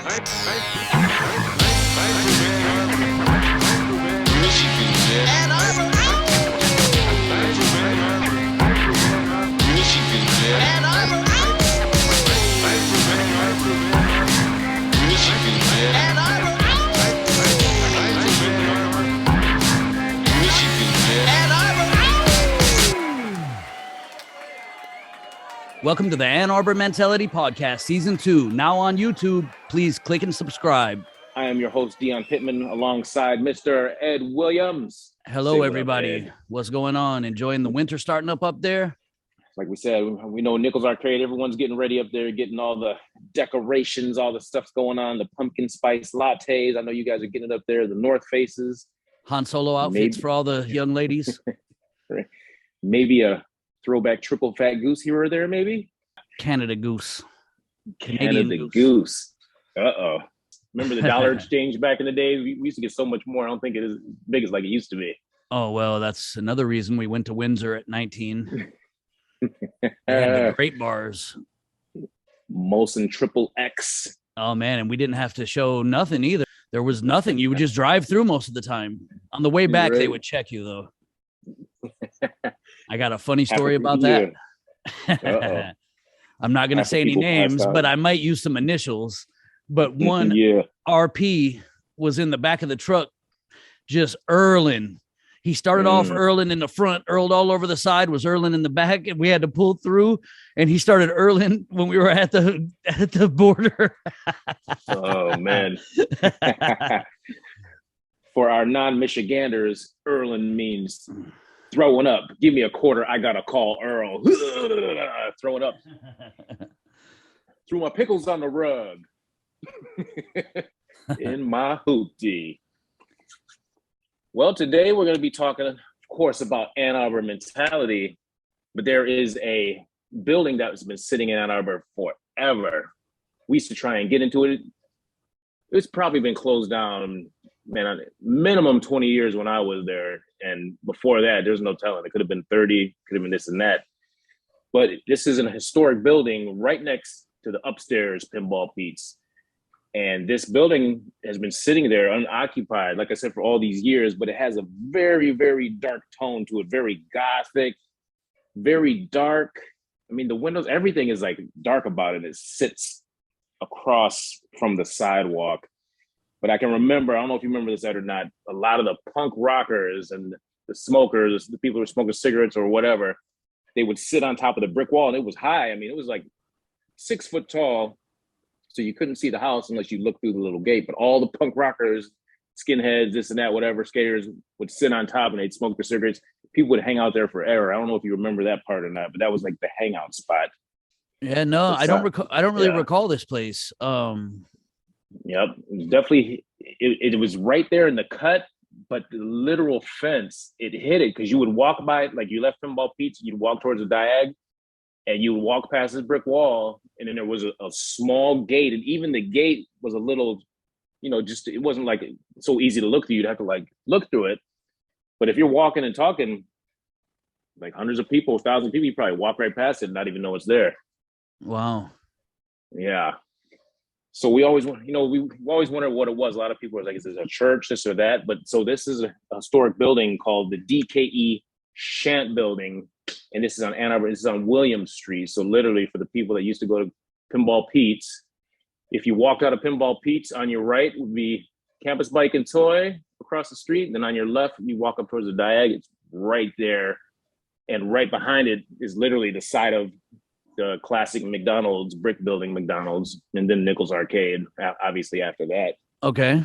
Ann Arbor, Ann Arbor, Ann Arbor, Ann Arbor. Welcome to the Ann Arbor Mentality Podcast, Season 2, now on YouTube. Please click and subscribe. I am your host, Dion Pittman, alongside Mr. Ed Williams. Hello, Say everybody. what up, Ed. What's going on? Enjoying the winter starting up there? Like we said, we know Nichols Arcade, everyone's getting ready up there, getting all the decorations, all the stuff's going on, the pumpkin spice lattes. I know you guys are getting it up there, the North Faces. Han Solo outfits for all the young ladies. Maybe a throwback triple fat goose here or there, maybe? Canada Goose. Canadian Canada Goose. Uh-oh. Remember the dollar exchange back in the day? We used to get so much more. I don't think it is as big as like it used to be. Oh, well, that's another reason we went to Windsor at 19. They had the great bars. Molson Triple X. Oh, man, and we didn't have to show nothing either. There was nothing. You would just drive through most of the time. On the way back, They would check you, though. I got a funny story about that. I'm not going to say any names, but I might use some initials. But one RP was in the back of the truck just earling. He started off earling in the front, earled all over the side, was earling in the back, and we had to pull through. And he started earling when we were at the border. Oh, man. For our non-Michiganders, earling means throwing up. Give me a quarter, I got to call Earl. Throwing up. Threw my pickles on the rug. In my hoopty. Well, today we're going to be talking, of course, about Ann Arbor mentality, but there is a building that's been sitting in Ann Arbor forever. We used to try and get into it. It's probably been closed down, man, minimum 20 years when I was there. And before that, there's no telling. It could have been 30, could have been this and that. But this is a historic building right next to the upstairs Pinball Pete's. And this building has been sitting there unoccupied, like I said, for all these years, but it has a very, very dark tone to it, very gothic, very dark. I mean, the windows, everything is like dark about it. It sits across from the sidewalk. But I can remember, I don't know if you remember this, Ed, or not, a lot of the punk rockers and the smokers, the people who were smoking cigarettes or whatever, they would sit on top of the brick wall, and it was high. I mean, it was like 6 foot tall. So you couldn't see the house unless you looked through the little gate. But all the punk rockers, skinheads, this and that, whatever, skaters would sit on top and they'd smoke their cigarettes. People would hang out there forever. I don't know if you remember that part or not, but that was like the hangout spot. Yeah, no, I don't recall. I don't really recall this place. Yep, definitely. It was right there in the cut, but the literal fence, it hit it because you would walk by, like you left Pinball Pete's, you'd walk towards the diag, and you would walk past this brick wall, and then there was a small gate, and even the gate was a little, just it wasn't like so easy to look through. You'd have to like look through it. But if you're walking and talking, like hundreds of people, 1,000 people, you probably walk right past it and not even know it's there. Wow. Yeah. So we always, we always wondered what it was. A lot of people were like, is this a church, this or that? But so this is a historic building called the DKE Shant Building. And this is on Ann Arbor. This is on William Street. So literally for the people that used to go to Pinball Pete's, if you walked out of Pinball Pete's, on your right would be Campus Bike and Toy across the street. And then on your left, you walk up towards the diag, it's right there. And right behind it is literally the side of the classic McDonald's, brick building McDonald's, and then Nichols Arcade, obviously after that. Okay.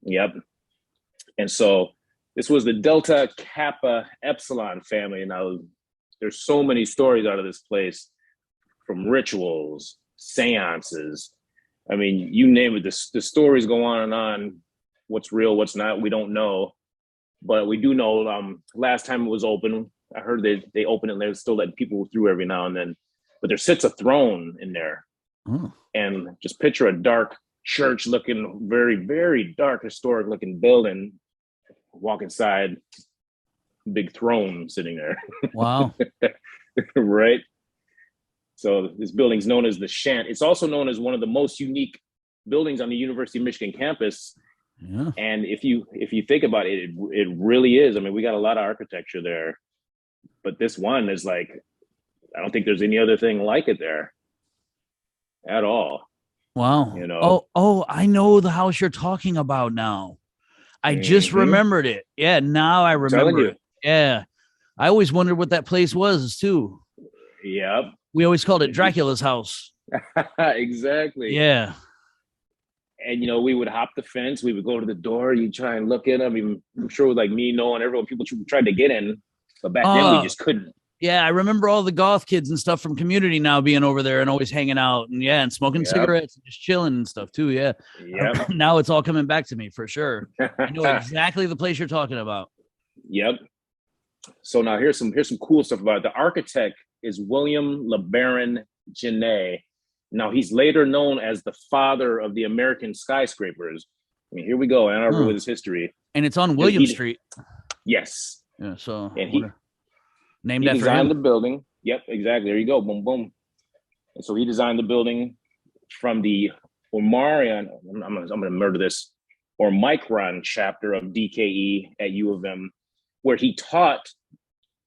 Yep. And so this was the Delta Kappa Epsilon family. Now, there's so many stories out of this place, from rituals, seances. I mean, you name it. The stories go on and on. What's real, what's not, we don't know. But we do know last time it was open, I heard they opened it and they're still letting people through every now and then. But there sits a throne in there. And just picture a dark church looking, very, very dark, historic looking building. Walk inside, big throne sitting there. Wow. Right? So this building's known as the Shant. It's also known as one of the most unique buildings on the University of Michigan campus. Yeah. And if you think about it, it really is. I mean, we got a lot of architecture there, but this one is like, I don't think there's any other thing like it there at all. Wow. You know? Oh, I know the house you're talking about now. I just remembered it. Yeah, now I remember it. Yeah. I always wondered what that place was too. Yep. We always called it Dracula's house. Exactly. Yeah. And we would hop the fence. We would go to the door. You try and look in. I mean, I'm sure with like me knowing everyone, people tried to get in, but back then we just couldn't. Yeah, I remember all the goth kids and stuff from Community now being over there and always hanging out and smoking cigarettes and just chilling and stuff too. Yeah. Yep. Now it's all coming back to me for sure. I know exactly the place you're talking about. Yep. So now here's some cool stuff about it. The architect is William LeBaron Genet. Now he's later known as the father of the American skyscrapers. I mean, here we go, Ann Arbor with his history. And it's on William Street. Yes. Yeah. So and he named after designed him. the building. Yep, exactly. There you go. Boom, boom. And so he designed the building from the Omarion. I'm gonna murder this. Or Micron chapter of DKE at U of M, where he taught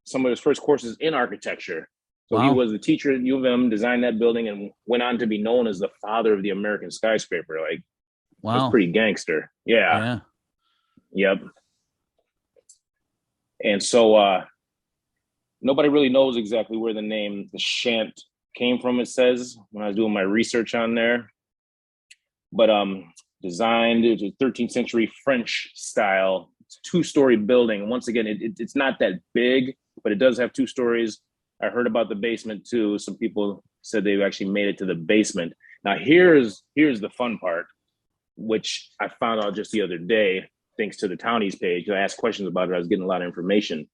some of his first courses in architecture. So he was the teacher at U of M, designed that building, and went on to be known as the father of the American skyscraper. Like, that's pretty gangster. Yeah. Yep. And so nobody really knows exactly where the name the Shant came from, it says, when I was doing my research on there. But designed, it was a 13th century French style. It's a 2-story building. Once again, it's not that big, but it does have 2 stories. I heard about the basement too. Some people said they actually made it to the basement. Now here's the fun part, which I found out just the other day, thanks to the Townies page. I asked questions about it. I was getting a lot of information.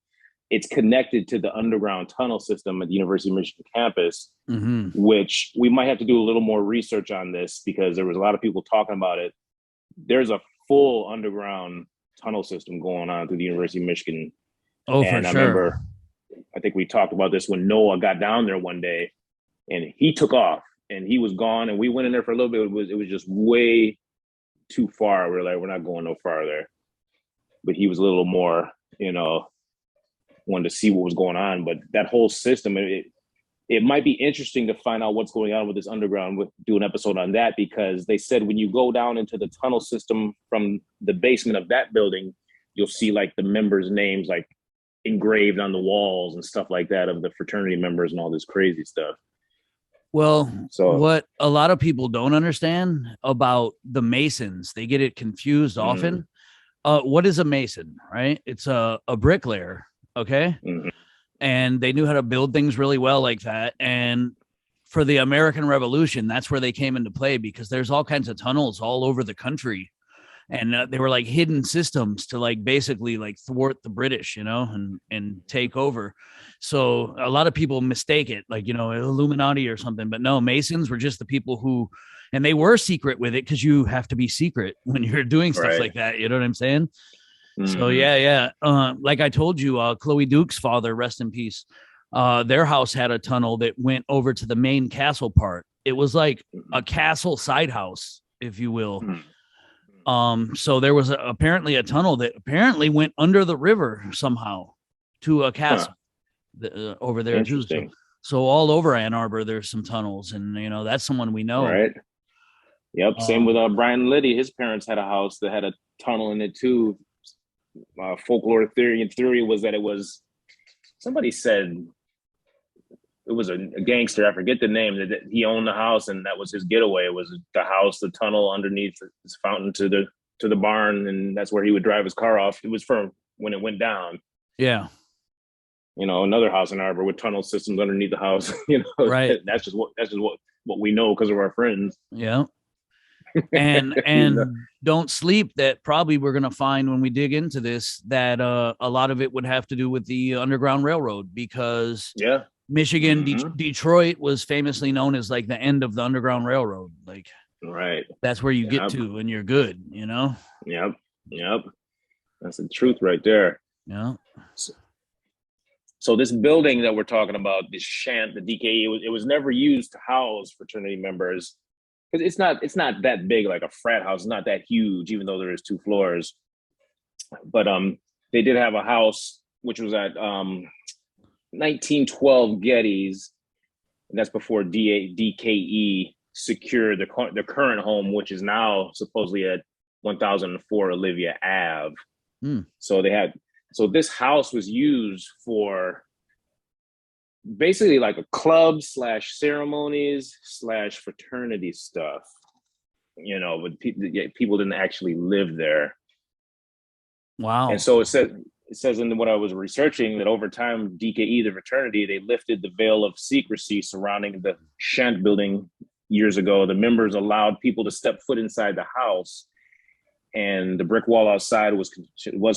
It's connected to the underground tunnel system at the University of Michigan campus, which we might have to do a little more research on this because there was a lot of people talking about it. There's a full underground tunnel system going on through the University of Michigan. Oh, and for sure. I think we talked about this when Noah got down there one day and he took off and he was gone. And we went in there for a little bit. It was just way too far. We're like, we're not going no farther. But he was a little more, wanted to see what was going on. But that whole system, it might be interesting to find out what's going on with this underground, do an episode on that, because they said when you go down into the tunnel system from the basement of that building, you'll see like the members' names like engraved on the walls and stuff like that of the fraternity members and all this crazy stuff. Well, what a lot of people don't understand about the Masons, they get it confused often. What is a Mason, right? It's a bricklayer. Okay. And they knew how to build things really well like that. And for the American Revolution, that's where they came into play, because there's all kinds of tunnels all over the country. And they were like hidden systems to like basically like thwart the British, and take over. So a lot of people mistake it like, Illuminati or something. But no, Masons were just the people who, and they were secret with it because you have to be secret when you're doing stuff like that. You know what I'm saying? So yeah. Like I told you, Chloe Duke's father, rest in peace. Their house had a tunnel that went over to the main castle part. It was like a castle side house, if you will. So there was apparently a tunnel that apparently went under the river somehow to a castle over there too. So all over Ann Arbor, there's some tunnels, and that's someone we know. Right. Yep. Same with Brian Liddy. His parents had a house that had a tunnel in it too. Folklore theory was that it was, somebody said it was a gangster, I forget the name, that he owned the house and that was his getaway. It was the house, the tunnel underneath his fountain to the barn, and that's where he would drive his car off. It was for when it went down. Yeah. Another house in Arbor with tunnel systems underneath the house. Right. That's just what we know because of our friends. Yeah. And don't sleep that probably we're going to find when we dig into this that a lot of it would have to do with the Underground Railroad, because Michigan, Detroit was famously known as like the end of the Underground Railroad. Like, right. That's where you get to and you're good, Yep. That's the truth right there. Yeah. So this building that we're talking about, this Shant, the DKE, it was never used to house fraternity members. because it's not that big, like a frat house. It's not that huge, even though there is 2 floors. But they did have a house which was at 1912 Getty's, and that's before DKE secured the current home, which is now supposedly at 1004 Olivia Ave. So this house was used for basically like a club / ceremonies / fraternity stuff, but people didn't actually live there. Wow. And so it says in what I was researching that over time, DKE, the fraternity, they lifted the veil of secrecy surrounding the Shant building years ago. The members allowed people to step foot inside the house, and the brick wall outside was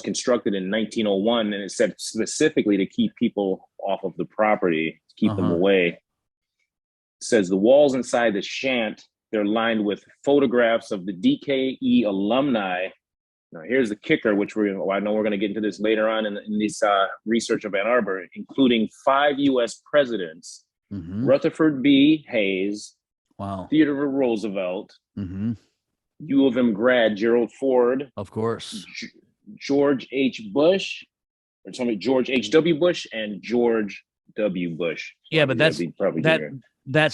constructed in 1901, and it said specifically to keep people off of the property, to keep them away. It says the walls inside the Shant, they're lined with photographs of the DKE alumni. Now, here's the kicker, which I know we're going to get into this later on in this research of Ann Arbor, including 5 U.S. presidents: Rutherford B. Hayes, Theodore Roosevelt, U of M grad Gerald Ford, of course, George H. Bush, or George H.W. Bush, and George W. Bush. Yeah, but that's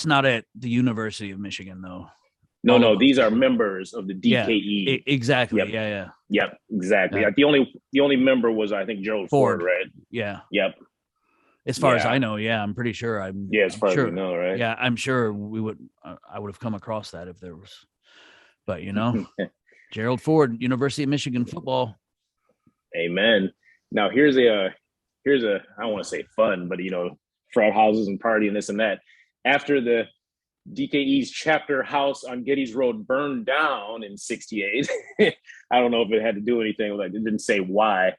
not at the University of Michigan, though. No, these are members of the DKE. Yeah, exactly. Yep. Yeah. Yep, exactly. Yeah. The only member was, I think, Gerald Ford, right? Yeah. Yep. As far as I know, yeah, I'm pretty sure. As far as we know, right? Yeah, I'm sure I would have come across that if there was. But Gerald Ford, University of Michigan football. Amen. Now here's a I don't want to say fun, but frat houses and party and this and that. After the DKE's chapter house on Getty's Road burned down in '68. I don't know if it had to do anything with it. It didn't say why,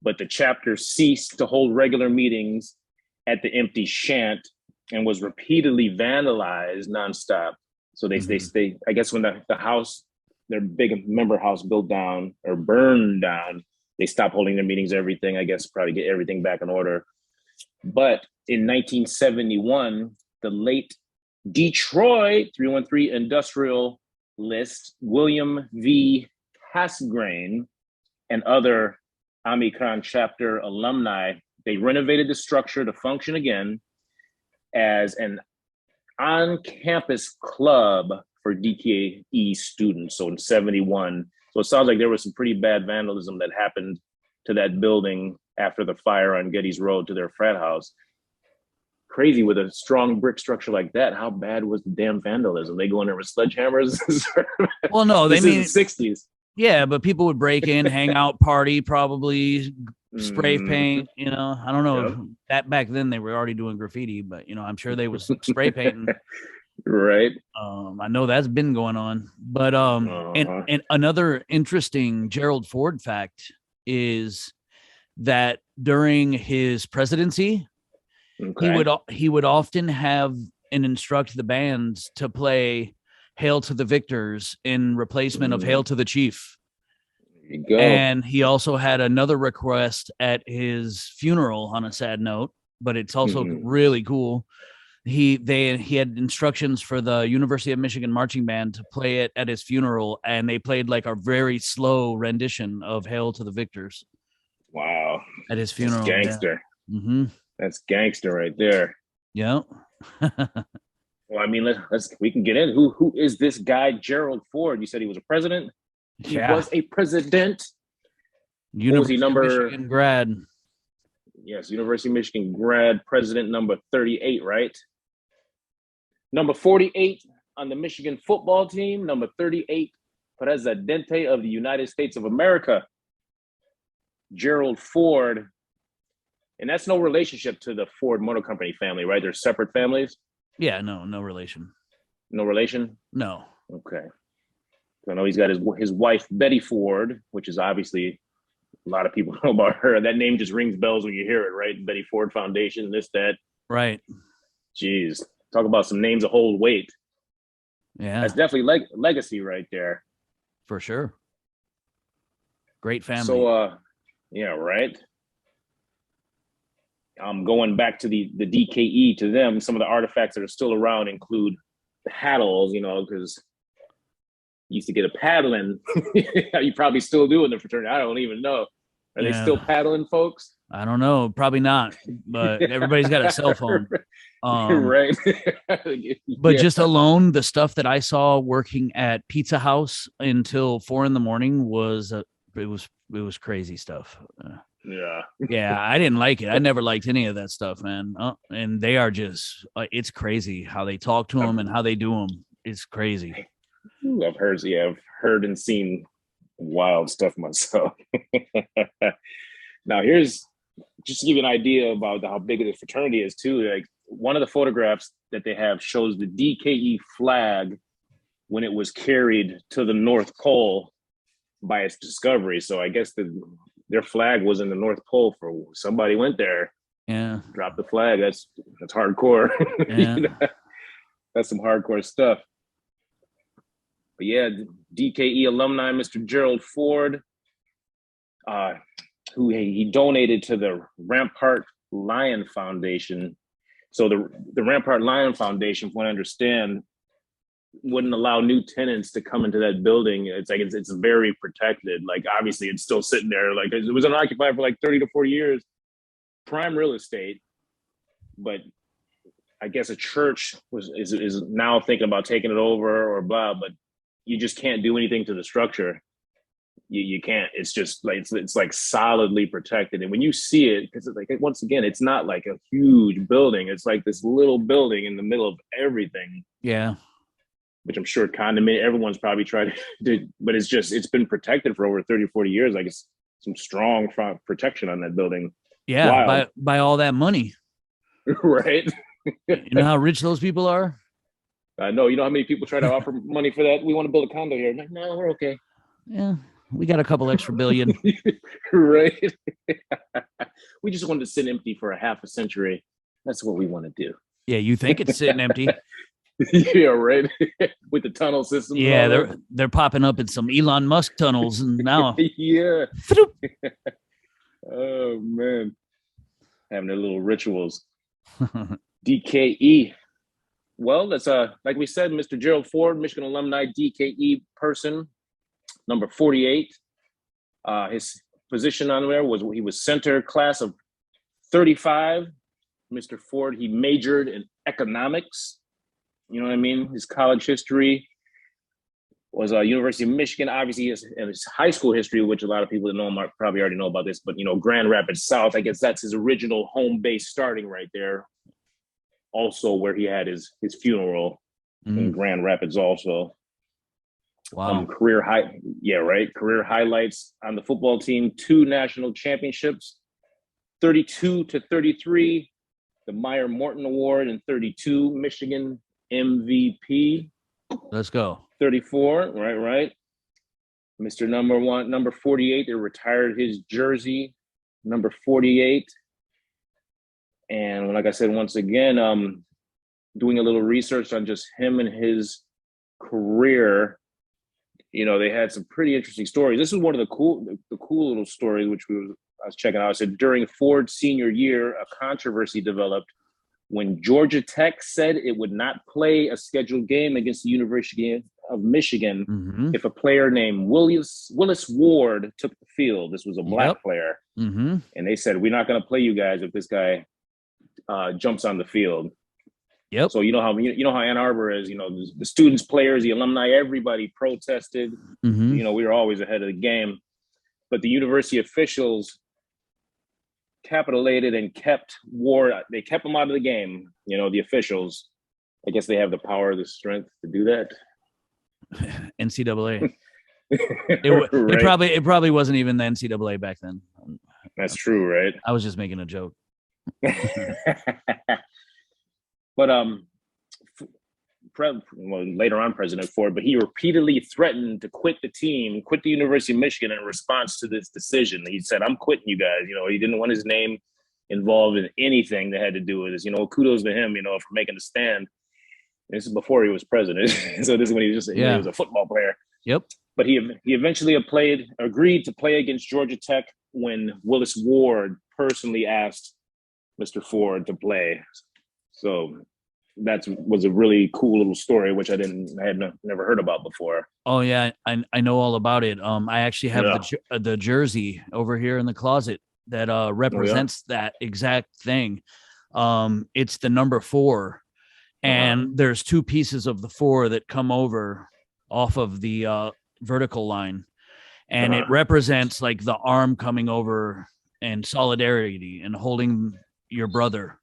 but the chapter ceased to hold regular meetings at the empty Shant and was repeatedly vandalized nonstop. So they I guess when the house, their big member house built down or burned down, they stopped holding their meetings, everything, I guess, probably get everything back in order. But in 1971, the late Detroit 313 industrialist William V. Hasgrain and other Omicron chapter alumni, they renovated the structure to function again as an on-campus club for DKE students. So in 71, so it sounds like there was some pretty bad vandalism that happened to that building after the fire on Getty's Road to their frat house. Crazy, with a strong brick structure like that. How bad was the damn vandalism? They go in there with sledgehammers? Well, no, they mean the 60s. Yeah, but people would break in, hang out, party, probably spray paint. I don't know if that back then they were already doing graffiti, but I'm sure they was spray painting. Right. I know that's been going on, but and another interesting Gerald Ford fact is that during his presidency, he would often have and instruct the bands to play "Hail to the Victors" in replacement of "Hail to the Chief." There you go. And he also had another request at his funeral on a sad note, but it's also really cool. He had instructions for the University of Michigan marching band to play it at his funeral, and they played like a very slow rendition of "Hail to the Victors." Wow. At his funeral. That's gangster. Yeah. That's gangster right there. Yeah. Well, I mean, we can get in. Who is this guy, Gerald Ford? You said he was a president? He was a president. University of Michigan grad. Yes, University of Michigan grad, president number 38, right? Number 48 on the Michigan football team, number 38, Presidente of the United States of America, Gerald Ford. And that's no relationship to the Ford Motor Company family, right? They're separate families? Yeah, no relation. No relation? No. Okay. So I know he's got his wife, Betty Ford, which is obviously a lot of people know about her. That name just rings bells when you hear it, right? Betty Ford Foundation, this, that. Right. Jeez. Talk about some names that hold weight. Yeah. That's definitely legacy right there. For sure. Great family. So, yeah, right. Going back to the DKE, to them, some of the artifacts that are still around include paddles, because used to get a paddling. You probably still do in the fraternity. I don't even know. Are they still paddling, folks? I don't know. Probably not. But everybody's got a cell phone. Right. But just alone, the stuff that I saw working at Pizza House until 4 a.m. was it was crazy stuff. Yeah, I didn't like it. I never liked any of that stuff, man. And they are just it's crazy how they talk to them and how they do them. It's crazy. I've heard and seen wild stuff myself. Now, here's just to give you an idea about how big the fraternity is too. Like, one of the photographs that they have shows the DKE flag when it was carried to the North Pole by its discovery. So I guess their flag was in the North Pole for somebody went there. Yeah. Dropped the flag. That's hardcore. Yeah. That's some hardcore stuff. But yeah, DKE alumni, Mr. Gerald Ford, who he donated to the Rampart Lion Foundation. So the Rampart Lion Foundation, from what I understand, wouldn't allow new tenants to come into that building. It's very protected. Like, obviously it's still sitting there. Like, it was unoccupied for like 30 to 40 years. Prime real estate. But I guess a church is now thinking about taking it over or blah, but you just can't do anything to the structure. You can't. It's just like it's like solidly protected. And when you see it, because it's like, once again, it's not like a huge building. It's like this little building in the middle of everything. Yeah. Which I'm sure everyone's probably tried to do, but it's been protected for over 30, 40 years. Like, it's some strong protection on that building. Yeah, by all that money. Right. You know how rich those people are? I know. You know how many people try to offer money for that? We want to build a condo here. I'm like, no, we're okay. Yeah, we got a couple extra billion. Right. We just wanted to sit empty for a half a century. That's what we want to do. Yeah, you think it's sitting empty? Yeah, right. With the tunnel system. Yeah, they're popping up in some Elon Musk tunnels, and now. Yeah. Oh man, having their little rituals. DKE. Well, that's like we said, Mr. Gerald Ford, Michigan alumni, DKE person, number 48. His position on there was he was center, class of 35. Mr. Ford, he majored in economics. You know what I mean? His college history was University of Michigan. Obviously, his high school history, which a lot of people that know him probably already know about this, but Grand Rapids South, I guess that's his original home base starting right there. Also, where he had his funeral in Grand Rapids also. Wow. Career highlights on the football team: 2 national championships, 32 to 33, the Meyer Morton Award, and 32 Michigan MVP. Let's go. 34, right. Mr. Number 48, they retired his jersey, number 48. And like I said, once again, doing a little research on just him and his career, they had some pretty interesting stories. This is one of the cool little stories, which I was checking out. I said, during Ford's senior year, a controversy developed when Georgia Tech said it would not play a scheduled game against the University of Michigan if a player named Willis Ward took the field. This was a black player. And they said, we're not going to play you guys if this guy jumps on the field. Yep. So you know how Ann Arbor is. The students, players, the alumni, everybody protested. We were always ahead of the game, but the university officials capitulated and kept Ward. They kept him out of the game. The officials. I guess they have the power, the strength to do that. NCAA. It probably wasn't even the NCAA back then. That's true, right? I was just making a joke. But later on, President Ford, but he repeatedly threatened to quit the University of Michigan in response to this decision. He said, "I'm quitting you guys." He didn't want his name involved in anything that had to do with this. Kudos to him, for making a stand. This is before he was president, so this is when he was he was a football player. Yep. But he eventually agreed to play against Georgia Tech when Willis Ward personally asked Mr. Ford to play. So that was a really cool little story, which I had never heard about before. Oh yeah, I know all about it. I actually have the jersey over here in the closet that represents that exact thing. It's the number 4, and there's 2 pieces of the 4 that come over off of the vertical line, and it represents like the arm coming over and solidarity and holding your brother,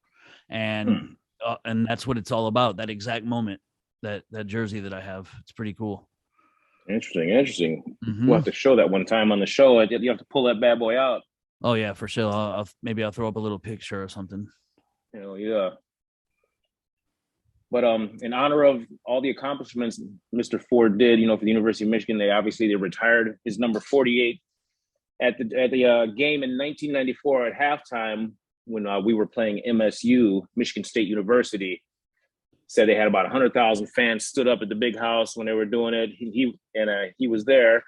and that's what it's all about. That exact moment, that jersey that I have, it's pretty cool. Interesting. We'll have to show that one time on the show. You have to pull that bad boy out. Oh yeah, for sure. Maybe I'll throw up a little picture or something. Hell yeah. But in honor of all the accomplishments Mr. Ford did, for the University of Michigan, they retired his number 48 at the game in 1994 at halftime when we were playing MSU, Michigan State University. Said they had about 100,000 fans stood up at the big house when they were doing it. He was there.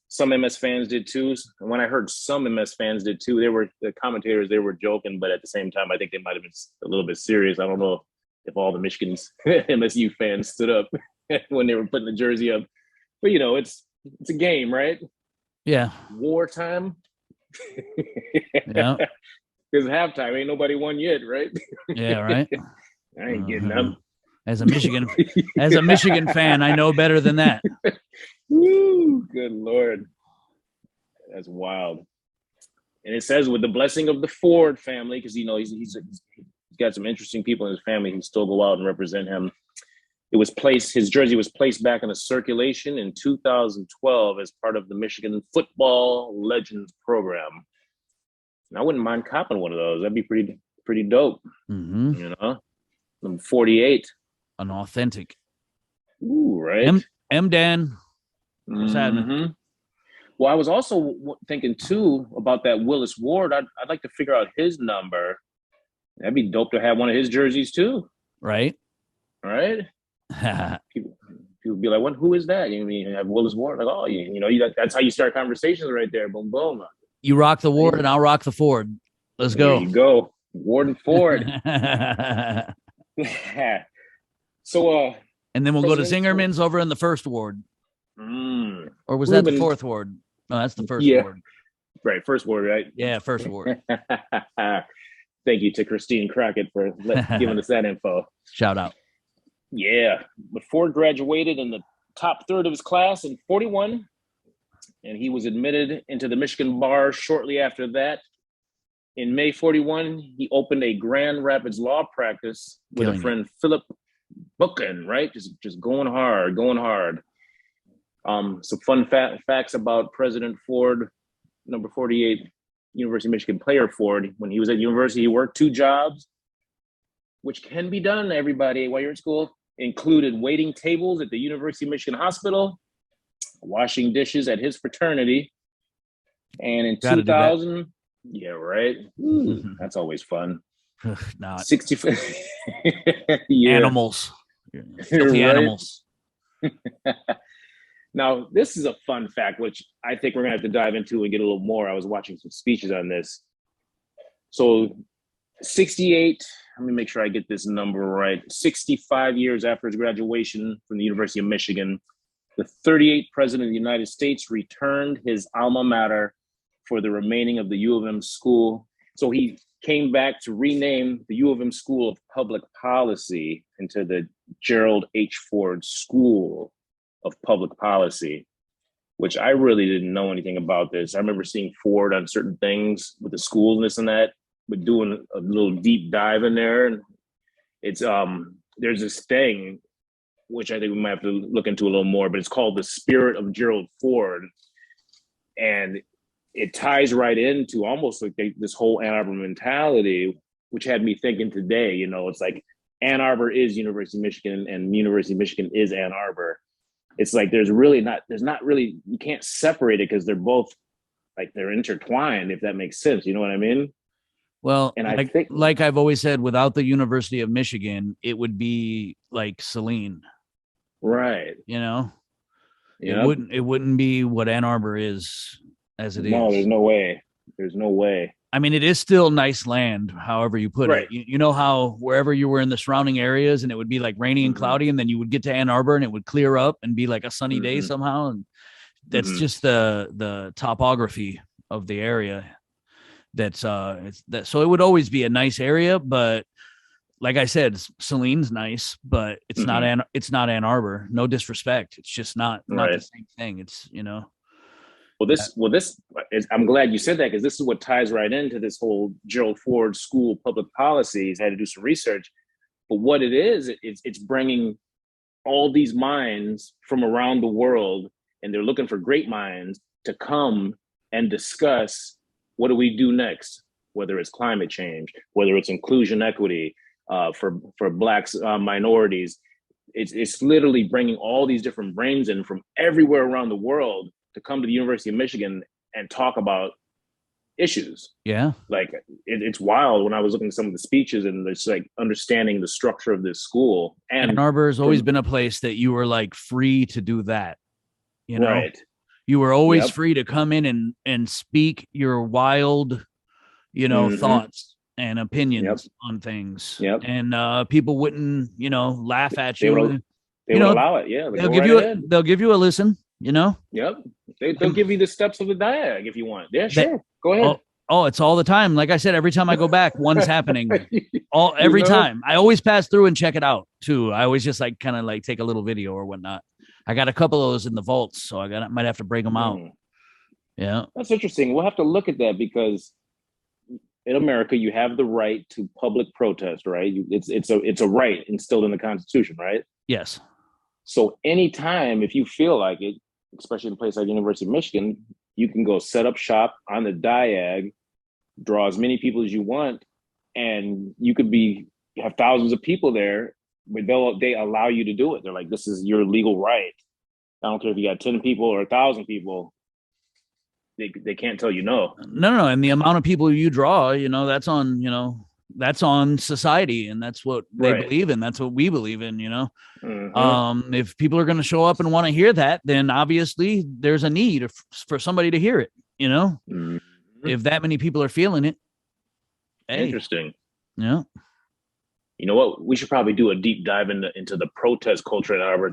Some MS fans did too. And when I heard some MS fans did too, the commentators, they were joking, but at the same time, I think they might have been a little bit serious. I don't know if all the Michigan's MSU fans stood up when they were putting the jersey up. But it's a game, right? Yeah. Wartime. Yeah. Because halftime ain't nobody won yet, right? Yeah, right. I ain't getting them. As a Michigan fan, I know better than that. Woo, good Lord. That's wild. And it says with the blessing of the Ford family, because he's got some interesting people in his family who still go out and represent him. His jersey was placed back in a circulation in 2012 as part of the Michigan Football Legends program. And I wouldn't mind copping one of those. That'd be pretty dope. Number 48. An authentic. Ooh, right. M. Dan. Well, I was also thinking too about that Willis Ward. I'd like to figure out his number. That'd be dope to have one of his jerseys too. Right. People be like, who is that? You have Willis Ward? Like, oh, that's how you start conversations right there. Boom, boom. You rock the Ward and I'll rock the Ford. Let's go. There you go. Ward and Ford. So, and then we'll go to Zingerman's over in the first ward. Or was that the fourth ward? No, that's the first ward. Right, first ward, right? Yeah, first ward. Thank you to Christine Crockett for giving us that info. Shout out. Yeah, but Ford graduated in the top third of his class in 41, and he was admitted into the Michigan bar shortly after that. In May 41, he opened a Grand Rapids law practice with a friend, Philip Bookin, right? Just going hard. Some fun facts about President Ford, number 48, University of Michigan player Ford. When he was at university, he worked 2 jobs, which can be done, everybody, while you're at school. Included waiting tables at the University of Michigan Hospital, washing dishes at his fraternity. And in 2000, yeah, right. That's always fun. Not 65 animals. Filthy animals. Now, this is a fun fact, which I think we're going to have to dive into and get a little more. I was watching some speeches on this. So 68, let me make sure I get this number right. 65 years after his graduation from the University of Michigan, the 38th president of the United States returned his alma mater for the remaining of the U of M school. So he came back to rename the U of M School of Public Policy into the Gerald H. Ford School of Public Policy, which I really didn't know anything about this. I remember seeing Ford on certain things with the schools and this and that, but doing a little deep dive in there. And it's there's this thing, which I think we might have to look into a little more, but it's called the Spirit of Gerald Ford. And it ties right into almost like this whole Ann Arbor mentality, which had me thinking today, it's like Ann Arbor is University of Michigan and University of Michigan is Ann Arbor. It's like you can't separate it because they're both like they're intertwined, if that makes sense. You know what I mean? Well, and I think, like I've always said, without the University of Michigan, it would be like Saline. Right. It wouldn't be what Ann Arbor is as it is. No, there's no way. I mean, it is still nice land, however you put Right. it. You know how wherever you were in the surrounding areas and it would be like rainy and cloudy, and then you would get to Ann Arbor and it would clear up and be like a sunny day somehow. And that's just the topography of the area. That's it's that, so it would always be a nice area, but like I said, Saline's nice, but it's not Ann Arbor. No disrespect. It's just not the same thing. It's, you know. Well, this is, I'm glad you said that, because this is what ties right into this whole Gerald Ford School public policies. I had to do some research, but what it is, it's bringing all these minds from around the world, and they're looking for great minds to come and discuss what do we do next, whether it's climate change, whether it's inclusion, equity for Blacks, minorities. It's literally bringing all these different brains in from everywhere around the world to come to the University of Michigan and talk about issues. Yeah. Like it's wild when I was looking at some of the speeches and it's like understanding the structure of this school. And Ann Arbor has always been a place that you were like free to do that. You know, you were always free to come in and speak your wild, you know, thoughts and opinions on things. And people wouldn't, you know, laugh at you. They would allow it. Yeah. They'll give you a listen. You know? They'll give you the steps of the diag if you want. Yeah, sure. Go ahead. Oh, it's all the time. Like I said, every time I go back, one's happening. Every time. I always pass through and check it out too. I always just like kind of like take a little video or whatnot. I got a couple of those in the vaults, so might have to break them out. Yeah. That's interesting. We'll have to look at that, because in America, you have the right to public protest, right? It's a right instilled in the Constitution, right? Yes. So anytime, if you feel like it, especially in a place like University of Michigan, you can go set up shop on the diag, draw as many people as you want, and you could have thousands of people there, but they allow you to do it. They're like, this is your legal right. I don't care if you got 10 people or 1,000 people. They can't tell you no. No. And the amount of people you draw, you know, that's on society, and that's what they believe in. That's what we believe in, you know. If people are going to show up and want to hear that, then obviously there's a need for somebody to hear it, you know. If that many people are feeling it. Hey. Interesting. Yeah. You know what? We should probably do a deep dive into the protest culture at Arbor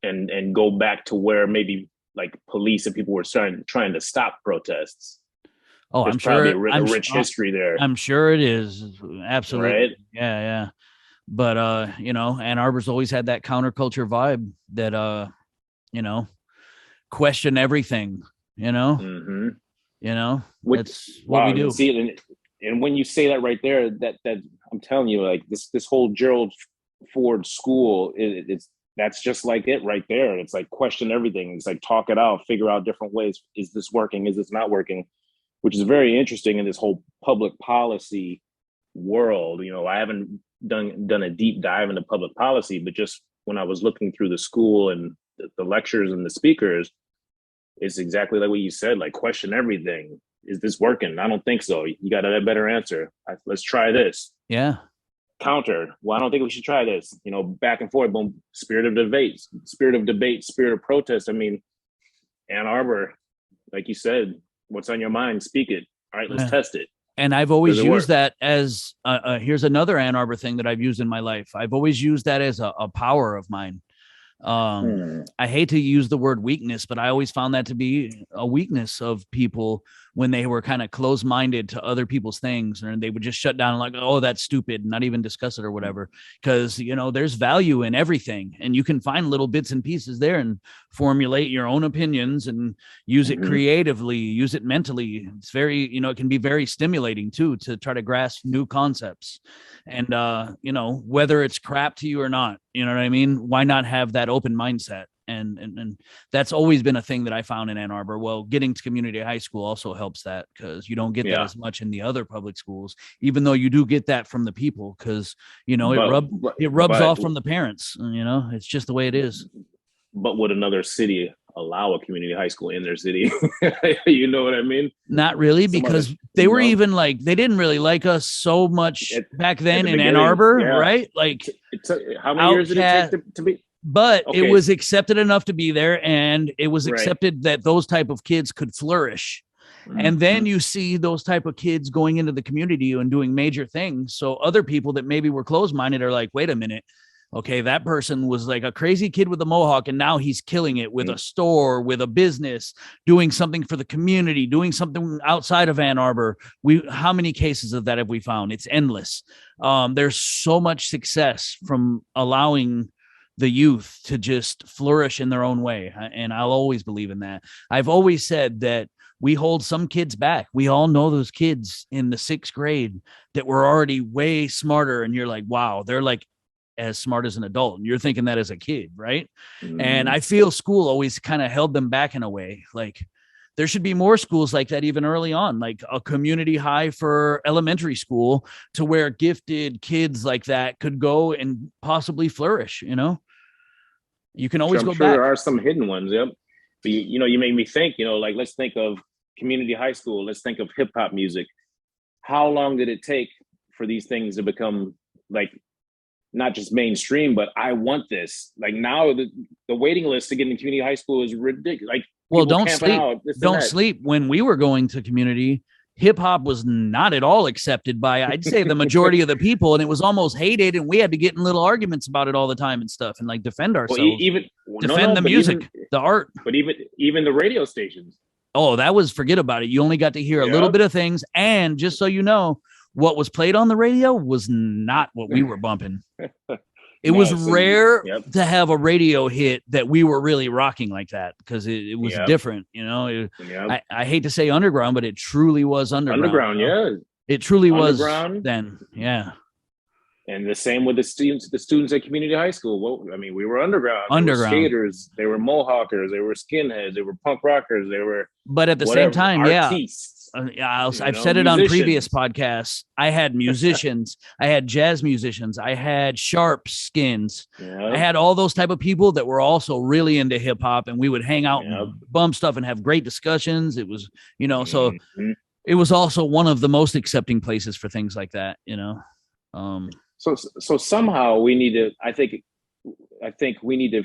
and go back to where maybe like police and people were trying to stop protests. Oh, There's probably a rich history there. I'm sure it is. Absolutely. Right? Yeah. But, you know, Ann Arbor's always had that counterculture vibe that, you know, question everything, you know, you know, that's what we do. See it, and when you say that right there, that I'm telling you, like this whole Gerald Ford School, that's just like it right there. It's like question everything. It's like talk it out, figure out different ways. Is this working? Is this not working? Which is very interesting in this whole public policy world. You know, I haven't done a deep dive into public policy, but just when I was looking through the school and the lectures and the speakers, it's exactly like what you said, like question everything. Is this working? I don't think so. You got a better answer. Let's try this. Yeah. Counter. Well, I don't think we should try this. You know, back and forth. Boom. Spirit of debate, spirit of protest. I mean, Ann Arbor, like you said, what's on your mind? Speak it. All right, let's test it. And I've always used that as here's another Ann Arbor thing that I've used in my life. I've always used that as a power of mine. I hate to use the word weakness, but I always found that to be a weakness of people when they were kind of closed-minded to other people's things, and they would just shut down like, oh, that's stupid, not even discuss it or whatever. Because, you know, there's value in everything, and you can find little bits and pieces there and formulate your own opinions and use it creatively, use it mentally. It's very, you know, it can be very stimulating too, to try to grasp new concepts. And, you know, whether it's crap to you or not, you know what I mean? Why not have that open mindset? And that's always been a thing that I found in Ann Arbor. Well, getting to community high school also helps that, because you don't get that as much in the other public schools, even though you do get that from the people, because, you know, it rubs off from the parents. You know, it's just the way it is. But would another city allow a community high school in their city? You know what I mean? Not really, because they were even like, they didn't really like us so much back then in Ann Arbor, right? Like, how many years did it take to be? But it was accepted enough to be there, and it was accepted that those type of kids could flourish. And then you see those type of kids going into the community and doing major things. So other people that maybe were closed-minded are like, wait a minute. Okay, that person was like a crazy kid with a mohawk, and now he's killing it with a store, with a business, doing something for the community, doing something outside of Ann Arbor. How many cases of that have we found? It's endless. There's so much success from allowing the youth to just flourish in their own way, and I'll always believe in that. I've always said that we hold some kids back. We all know those kids in the 6th grade that were already way smarter, and you're like, wow, they're like as smart as an adult, and you're thinking that as a kid, right? And I feel school always kind of held them back in a way. Like there should be more schools like that even early on, like a community high for elementary school, to where gifted kids like that could go and possibly flourish. You can always go sure back. There are some hidden ones. Yep. But you made me think, like, let's think of community high school. Let's think of hip hop music. How long did it take for these things to become like not just mainstream, but I want this? Like now the waiting list to get into community high school is ridiculous. Like, well, don't sleep. Don't sleep. When we were going to community, hip hop was not at all accepted by, I'd say, the majority of the people, and it was almost hated, and we had to get in little arguments about it all the time and stuff, and like defend ourselves, defend the music, the art. But even the radio stations. Oh, that was, forget about it. You only got to hear a little bit of things, and just so you know, what was played on the radio was not what we were bumping. It was rare to have a radio hit that we were really rocking like that, because it was different, I hate to say underground, but it truly was underground. It truly was then. Yeah. And the same with the students at community high school. Well, I mean, we were underground. They were skaters, they were mohawkers, they were skinheads, they were punk rockers, they were. But at the same time, artistes. I've said it on previous podcasts. I had musicians, I had jazz musicians, I had sharp skins. I had all those type of people that were also really into hip hop, and we would hang out and bump stuff and have great discussions. It was, so it was also one of the most accepting places for things like that, So somehow we need to, I think we need to,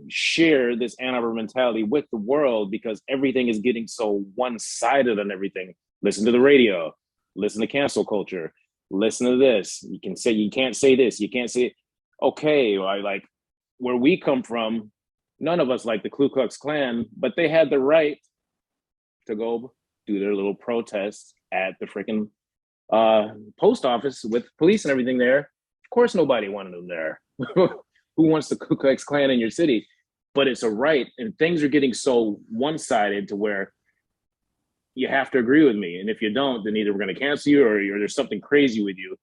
share this Ann Arbor mentality with the world, because everything is getting so one-sided on everything. Listen to the radio, listen to cancel culture, listen to this. You can't say this, you can't say, okay, like where we come from, none of us like the Ku Klux Klan, but they had the right to go do their little protests at the freaking post office with police and everything there. Of course, nobody wanted them there. Who wants the Ku Klux Klan in your city? But it's a right, and things are getting so one-sided to where you have to agree with me, and if you don't, then either we're going to cancel you or there's something crazy with you.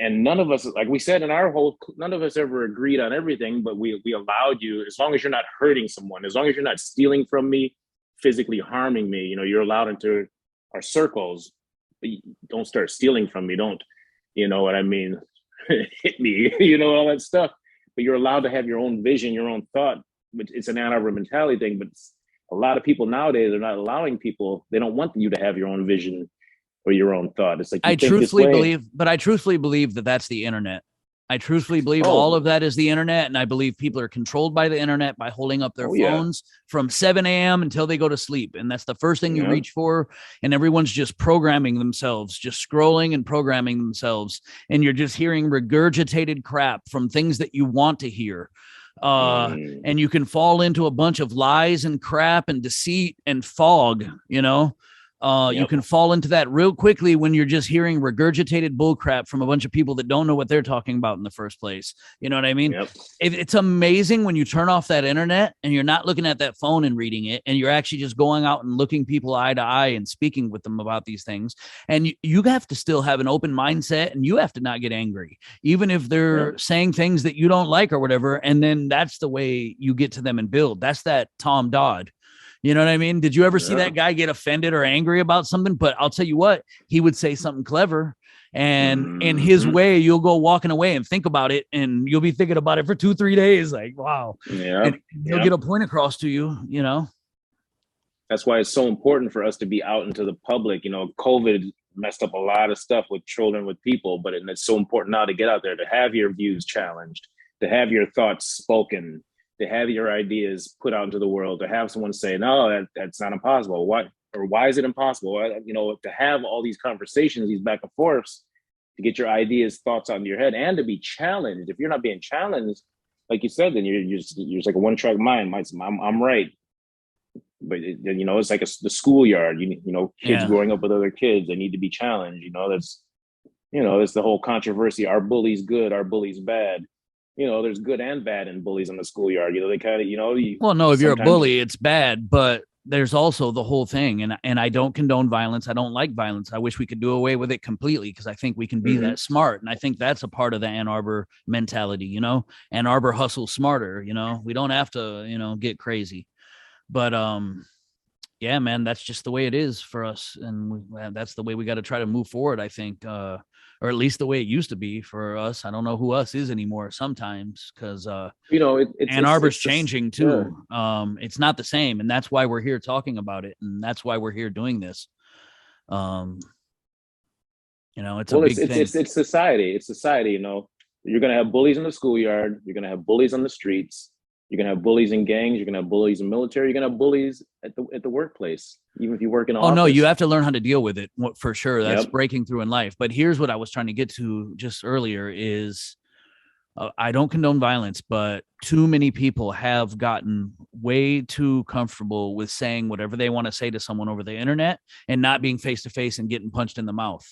And none of us, like we said in none of us ever agreed on everything, but we allowed you, as long as you're not hurting someone, as long as you're not stealing from me, physically harming me, you're allowed into our circles. But don't start stealing from me. Don't, you know what I mean? Hit me, all that stuff. But you're allowed to have your own vision, your own thought. But it's an Ann Arbor mentality thing. But a lot of people nowadays are not allowing people. They don't want you to have your own vision or your own thought. It's like, I truthfully believe that that's the internet. I truthfully believe all of that is the internet, and I believe people are controlled by the internet by holding up their phones from 7 a.m. until they go to sleep, and that's the first thing you reach for, and everyone's just programming themselves, just scrolling and programming themselves, and you're just hearing regurgitated crap from things that you want to hear. And you can fall into a bunch of lies and crap and deceit and fog, You can fall into that real quickly when you're just hearing regurgitated bullcrap from a bunch of people that don't know what they're talking about in the first place. You know what I mean? It's amazing when you turn off that internet and you're not looking at that phone and reading it, and you're actually just going out and looking people eye to eye and speaking with them about these things. And you have to still have an open mindset, and you have to not get angry, even if they're saying things that you don't like or whatever. And then that's the way you get to them and build. That's that Tom Dodd. You know what I mean? Did you ever see that guy get offended or angry about something? But I'll tell you what, he would say something clever, and in his way, you'll go walking away and think about it, and you'll be thinking about it for 2-3 days. Like, wow. And he'll get a point across to you, That's why it's so important for us to be out into the public. COVID messed up a lot of stuff with children, with people, but it's so important now to get out there, to have your views challenged, to have your thoughts spoken, to have your ideas put out into the world, to have someone say, no, that's not impossible. What? or why is it impossible? To have all these conversations, these back and forths, to get your ideas, thoughts out of your head, and to be challenged. If you're not being challenged, like you said, then you're just like a one-track mind. I'm right, but it's like the schoolyard. Kids growing up with other kids, they need to be challenged. That's the whole controversy. Are bullies good? Are bullies bad? There's good and bad in bullies in the schoolyard. They kind of, well, no, if you're a bully, it's bad, but there's also the whole thing. And I don't condone violence. I don't like violence. I wish we could do away with it completely, because I think we can be that smart. And I think that's a part of the Ann Arbor mentality, Ann Arbor hustle smarter, we don't have to, get crazy. But yeah, man, that's just the way it is for us. And that's the way we got to try to move forward, I think, or at least the way it used to be for us. I don't know who us is anymore sometimes, because Ann Arbor's changing too. Yeah. It's not the same, and that's why we're here talking about it, and that's why we're here doing this. It's a big thing. It's society. It's society. You're gonna have bullies in the schoolyard. You're gonna have bullies on the streets. You're gonna have bullies in gangs. You're gonna have bullies in military. You're gonna have bullies at the workplace, even if you work in an office. No, you have to learn how to deal with it for sure. That's breaking through in life. But here's what I was trying to get to just earlier is I don't condone violence, but too many people have gotten way too comfortable with saying whatever they want to say to someone over the internet and not being face to face and getting punched in the mouth.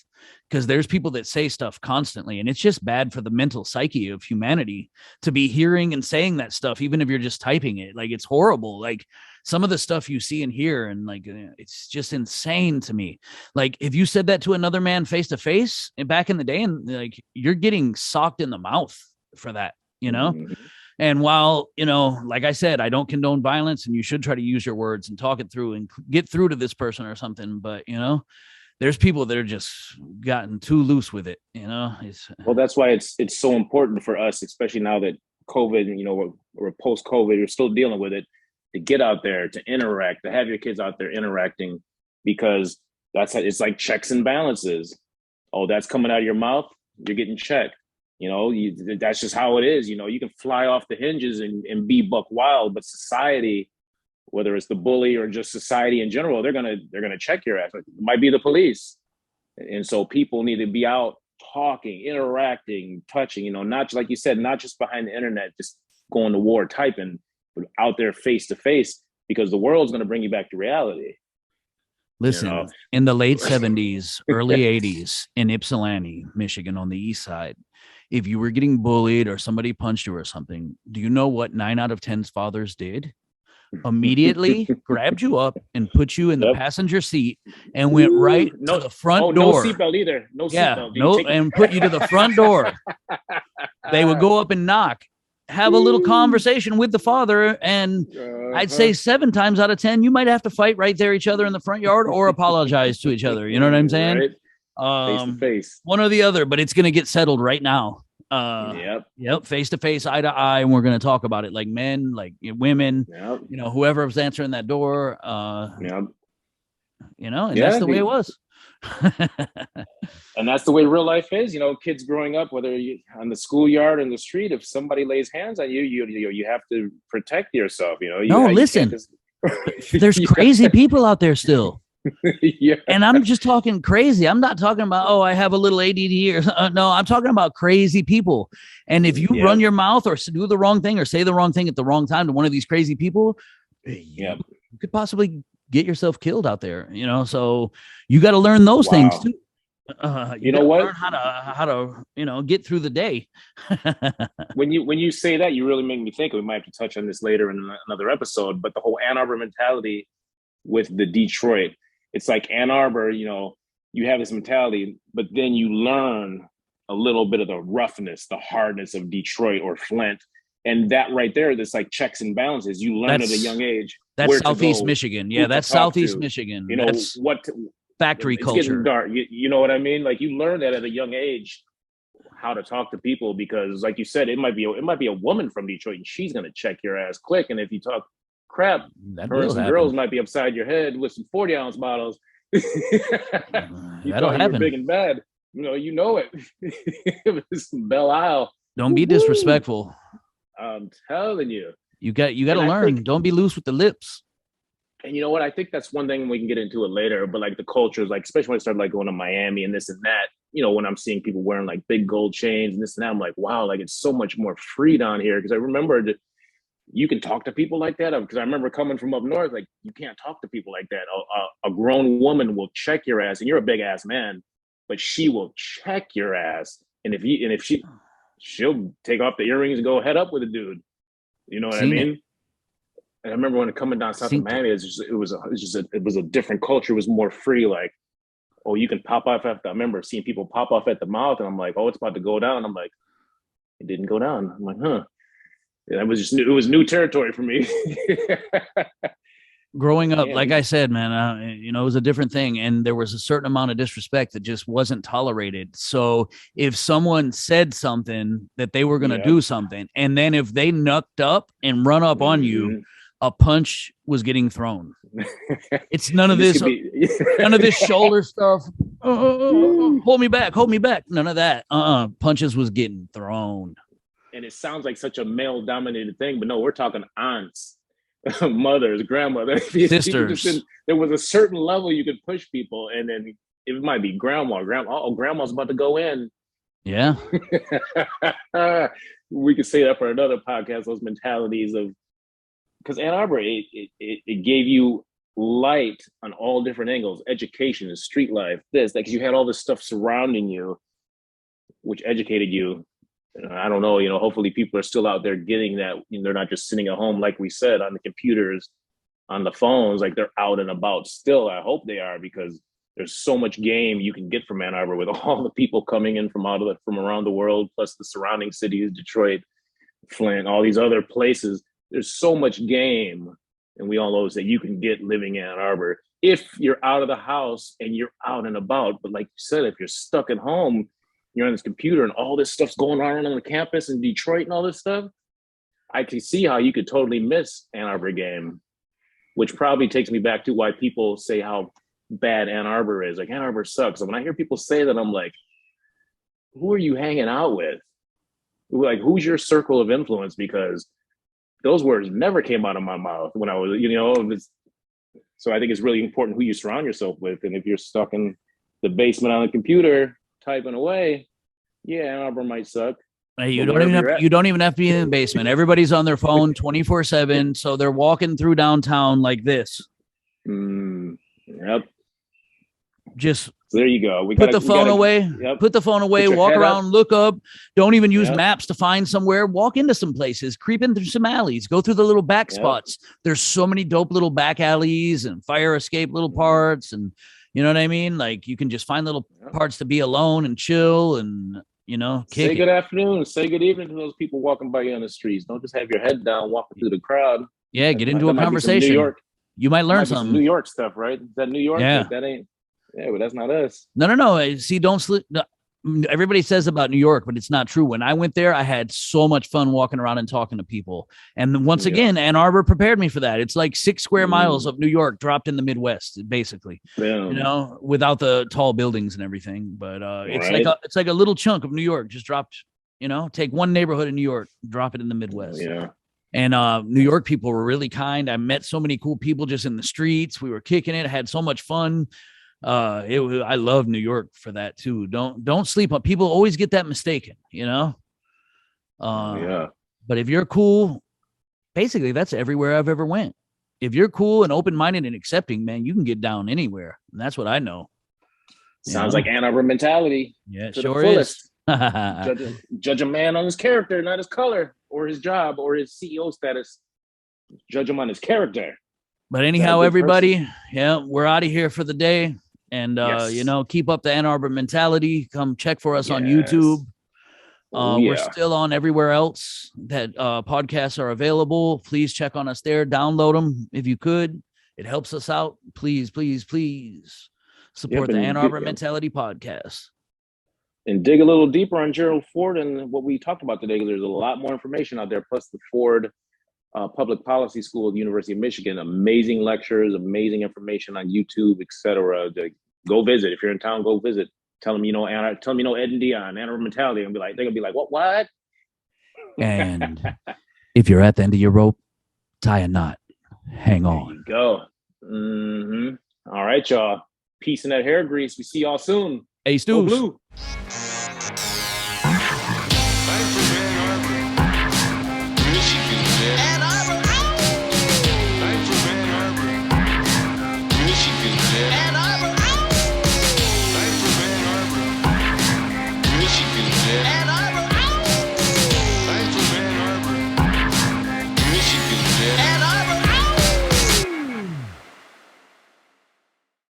Because there's people that say stuff constantly, and it's just bad for the mental psyche of humanity to be hearing and saying that stuff, even if you're just typing it. Like, it's horrible. Like, some of the stuff you see and hear, and like, it's just insane to me. Like, if you said that to another man face to face back in the day, and like, you're getting socked in the mouth for that, Mm-hmm. And while, like I said, I don't condone violence, and you should try to use your words and talk it through and get through to this person or something. But, there's people that are just gotten too loose with it, Well, that's why it's so important for us, especially now that COVID, we're post-COVID, we're still dealing with it, to get out there, to interact, to have your kids out there interacting, because it's like checks and balances. Oh, that's coming out of your mouth, you're getting checked. That's just how it is. You can fly off the hinges and be buck wild, but society, whether it's the bully or just society in general, they're gonna check your ass. It might be the police. And so people need to be out talking, interacting, touching, not, like you said, not just behind the internet, just going to war typing, but out there face to face, because the world's gonna bring you back to reality. Listen, in the late 70s, early 80s in Ypsilanti, Michigan, on the east side, if you were getting bullied or somebody punched you or something, do you know what 9 out of 10's fathers did? Immediately grabbed you up and put you in the passenger seat and went right to the front door. No seatbelt either. No seatbelt. And put you to the front door. They would go up and knock, have a little conversation with the father, and I'd say 7 times out of 10, you might have to fight right there each other in the front yard or apologize to each other. You know what I'm saying? Right. Face to face. One or the other, but it's going to get settled right now. Face to face, eye to eye, and we're going to talk about it, like men, like women, whoever was answering that door. And that's the way it was. And that's the way real life is. Kids growing up, whether you on the schoolyard or in the street, if somebody lays hands on you, you have to protect yourself. Listen, there's crazy people out there still. Yeah. And I'm just talking crazy. I'm not talking about, I have a little ADD or no, I'm talking about crazy people. And if you run your mouth or do the wrong thing or say the wrong thing at the wrong time to one of these crazy people, you could possibly get yourself killed out there, so you got to learn those things too. You know what? Learn how to get through the day. When you say that, you really make me think. We might have to touch on this later in another episode, but the whole Ann Arbor mentality with the Detroit, it's like Ann Arbor, you have this mentality, but then you learn a little bit of the roughness, the hardness of Detroit or Flint. And that right there, that's like checks and balances. You learn at a young age. That's Southeast Michigan. Yeah, that's Southeast Michigan. That's factory culture. Getting dark. You know what I mean? Like, you learn that at a young age, how to talk to people, because like you said, it might be a woman from Detroit and she's going to check your ass quick. And if you talk crap, girls might be upside your head with some 40-ounce bottles. That'll happen. Big and bad. You know it. It's Belle Isle. Don't be disrespectful. I'm telling you. You got to learn. Don't be loose with the lips. And you know what? I think that's one thing we can get into it later. But like the cultures, like especially when I started like going to Miami and this and that. You know, when I'm seeing people wearing like big gold chains and this and that, I'm like, wow, like it's so much more free down here. Because I remember that you can talk to people like that. Because I remember coming from up north, like you can't talk to people like that. A grown woman will check your ass, and you're a big ass man, but she will check your ass. And if she'll take off the earrings and go head up with a dude. You know what I mean? And I remember when coming down south of Miami, it was a different culture. It was more free. Like, oh, you can pop off I remember seeing people pop off at the mouth, and I'm like, oh, it's about to go down. I'm like, it didn't go down. I'm like, huh. And it was new territory for me. Growing up, like I said, man, you know, it was a different thing, and there was a certain amount of disrespect that just wasn't tolerated. So if someone said something that they were going to do something, and then if they knucked up and run up on you, a punch was getting thrown. It's none of this, none of this shoulder stuff. Hold me back. None of that. Punches was getting thrown. And it sounds like such a male dominated thing, but no, we're talking aunts, mothers, grandmothers, sisters. There was a certain level you could push people, and then it might be grandma's about to go in. Yeah. We could say that for another podcast, those mentalities of, because Ann Arbor, it gave you light on all different angles, education, street life, because you had all this stuff surrounding you, which educated you. I don't know, you know, hopefully people are still out there getting that. You know, they're not just sitting at home, like we said, on the computers, on the phones, like they're out and about still. I hope they are, because there's so much game you can get from Ann Arbor with all the people coming in from around the world, plus the surrounding cities, Detroit, Flint, all these other places. There's so much game, and we all know that you can get living in Ann Arbor if you're out of the house and you're out and about. But like you said, if you're stuck at home, you're on this computer and all this stuff's going on the campus in Detroit and all this stuff, I can see how you could totally miss Ann Arbor game, which probably takes me back to why people say how bad Ann Arbor is. Like, Ann Arbor sucks. And when I hear people say that, I'm like, who are you hanging out with? Like, who's your circle of influence? Because those words never came out of my mouth when I was, you know, so I think it's really important who you surround yourself with. And if you're stuck in the basement on the computer typing away, yeah, Ann Arbor might suck. Hey, you don't even have to be in the basement. Everybody's on their phone 24/7, so they're walking through downtown like this. Yep. Just so there you go. Put the phone away. Put the phone away. Walk around. Look up. Don't even use maps to find somewhere. Walk into some places. Creep into some alleys. Go through the little back spots. There's so many dope little back alleys and fire escape little parts, and you know what I mean? Like, you can just find little parts to be alone and chill and, you know, say good afternoon, say good evening to those people walking by you on the streets. Don't just have your head down walking through the crowd. Yeah, get into a conversation. New York. You might learn something. New York stuff, right? Is that New York? Yeah. Like, that ain't. Yeah, but that's not us. No. See, don't sleep. No. Everybody says about New York, but it's not true. When I went there, I had so much fun walking around and talking to people. And once again, Ann Arbor prepared me for that. It's like 6 square miles of New York dropped in the Midwest, basically. You know, without the tall buildings and everything. But it's like a little chunk of New York just dropped. You know, take one neighborhood in New York, drop it in the Midwest. And New York people were really kind. I met so many cool people just in the streets. We were kicking it, had so much fun. I love New York for that too. Don't sleep on people. Always get that mistaken, you know. But if you're cool, basically that's everywhere I've ever went. If you're cool and open-minded and accepting, man, you can get down anywhere, and that's what I know. Sounds like Ann Arbor mentality. Yeah, it sure is. Judge a man on his character, not his color or his job or his CEO status. Judge him on his character. But anyhow, everybody, we're out of here for the day. And, you know, keep up the Ann Arbor mentality. Come check for us on YouTube. We're still on everywhere else that podcasts are available. Please check on us there. Download them if you could. It helps us out. Please, please, please support the Ann Arbor Mentality Podcast. And dig a little deeper on Gerald Ford and what we talked about today, because there's a lot more information out there, plus the Ford Public Policy School at the University of Michigan. Amazing lectures, amazing information on YouTube, etc. Go visit. If you're in town, go visit. Tell them you know Ed and Dion, Ann Arbor Mentality, and they're gonna be like, what? And if you're at the end of your rope, tie a knot. Hang on. There you go. Mm-hmm. All right, y'all. Peace in that hair grease. We see y'all soon. Hey, Go Stews. blue.